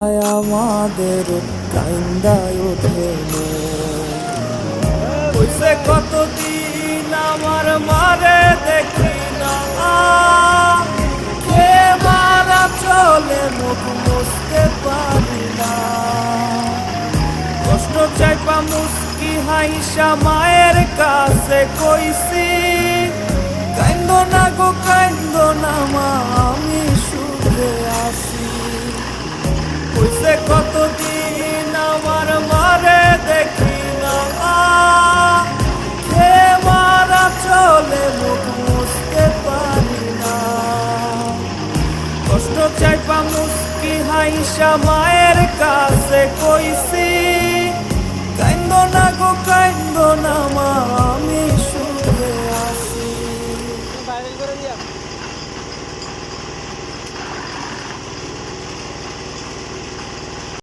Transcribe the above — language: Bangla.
আমাদের কাইন্দায় ওঠে হইছে কতদিন আমার মারে দেখি না কে মারা চলে মুখ মুছতে পারি না কষ্ট চাইপা মুস্কি হাইসা মায়ের কাছে কইছি কাইন্দ না গো কাইন্দ না মা আমি সুখে আছি হইছে কতদিন আমার মারে দেখি না কে মারা চলে মুখ মুছতে পারি না কষ্ট চাইপা মুস্কি হাইসা মায়ের কাছে কইছি কাইন্দ না গো কাইন্দ না মা আমি